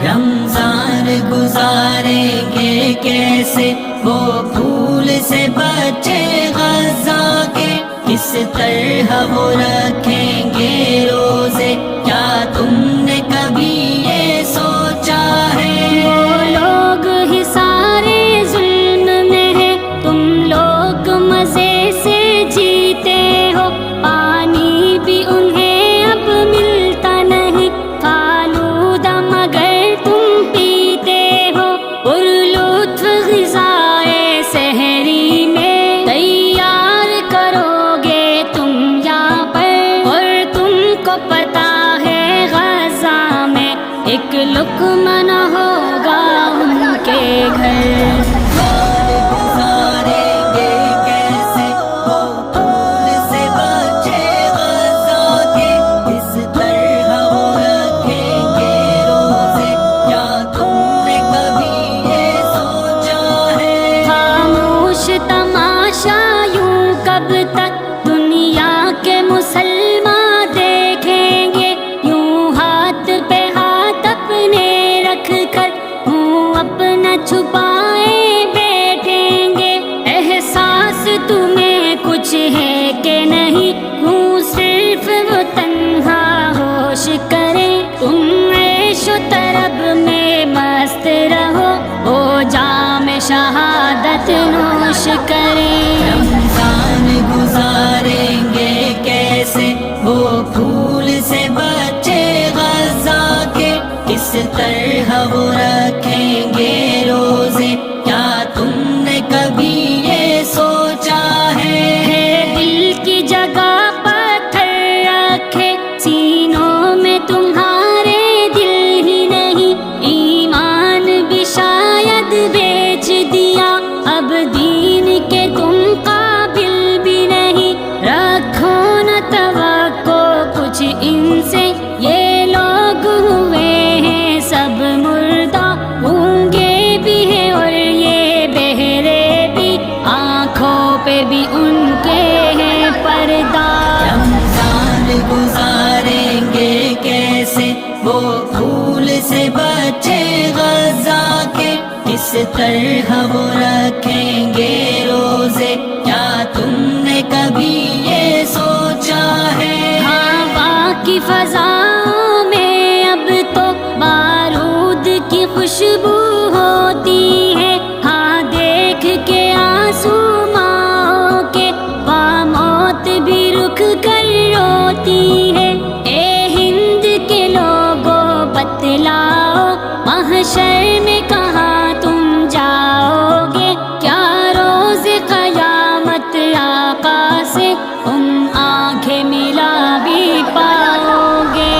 رمضان گزاریں گے کیسے وہ پھول سے بچے غزہ کے، کس طرح وہ رکھیں گے روزے، کیا تم نے کبھی یہ سوچا ہے؟ وہ لوگ حصارِ ظلم میں ہے، تم لوگ مزے سے جیتے ہو، پانی بھی انہیں اب ملتا نہیں، فالودہ مگر تم پیتے ہو، پرلطف غذائے سحری میں تیار کرو گے تم یہاں پر، اور تم کو پتہ ہے غزہ میں ایک لقمہ نہ ہوگا ان کے گھر۔ گزاریں گے کیسے وہ پھول سے بچے غزہ کے، کس طرح وہ رکھیں گے روزے، کیا تم نے کبھی یہ سوچا ہے؟ خاموش تماشا یوں کب تک دنیا کے مسلمان دیکھیں گے، یوں ہاتھ پہ ہاتھ اپنے رکھ کر منہ اپنا چھپائے بیٹھیں گے، احساس تمہیں کچھ ہے کہ نہیں، یوں صرف وہ تنہا ہوش کریں، تم عیش و طرب میں مست رہو، وہ جام شہادت نوش کریں۔ رمضان گزاریں گے کیسے وہ پھول سے بچے غزہ کے، کس طرح وہ رکھیں گے روزے، کیا تم نے کبھی یہ سوچا ہے؟ دل کی جگہ پتھر رکھے سینوں میں تمہارے دل ہی نہیں، ایمان بھی شاید بیچ دیا، اب دین کے تم قابل بھی نہیں، رکھو نہ توقع کچھ ان سے، یہ لوگ ہوئے ہیں سب مردہ، گونگے بھی ہیں اور یہ بہرے بھی، آنکھوں پہ بھی ان کے ہیں پردہ۔ رمضان گزاریں گے کیسے وہ پھول سے بچے غزہ کے، کس طرح وہ رکھیں گے روزے، کیا تم نے کبھی یہ سوچا ہے؟ ہوا کی فضاؤں میں اب تو بارود کی خوشبو ہوتی ہے، ہاں دیکھ کے آنسو ماں کے وہاں موت بھی رک کر روتی ہے، اے ہند کے لوگوں بتلاؤ محشر میں کہاں تم جاؤ گے، کیا روز قیامت آقا سے تم آنکھیں ملا بھی پاؤ گے۔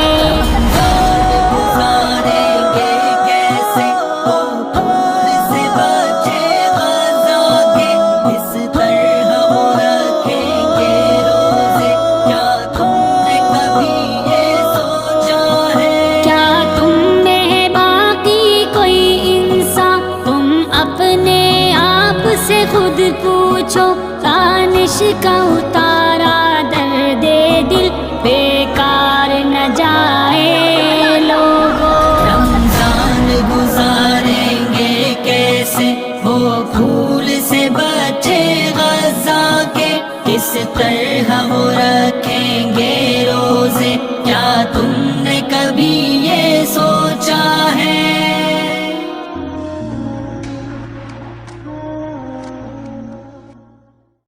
گزاریں گے کیسے وہ پھول سے بچے غزہ کے، کس طرح وہ رکھیں گے روزے، کیا تم نے کبھی یہ سوچا ہے؟ کیا تم میں ہے باقی کوئی انسان، تم اپنے آپ سے خود پوچھو، دانش کا اتارا درد دل بیکار نہ جائے لوگوں۔ رمضان گزاریں گے کیسے وہ پھول سے بچے غزہ کے، کس طرح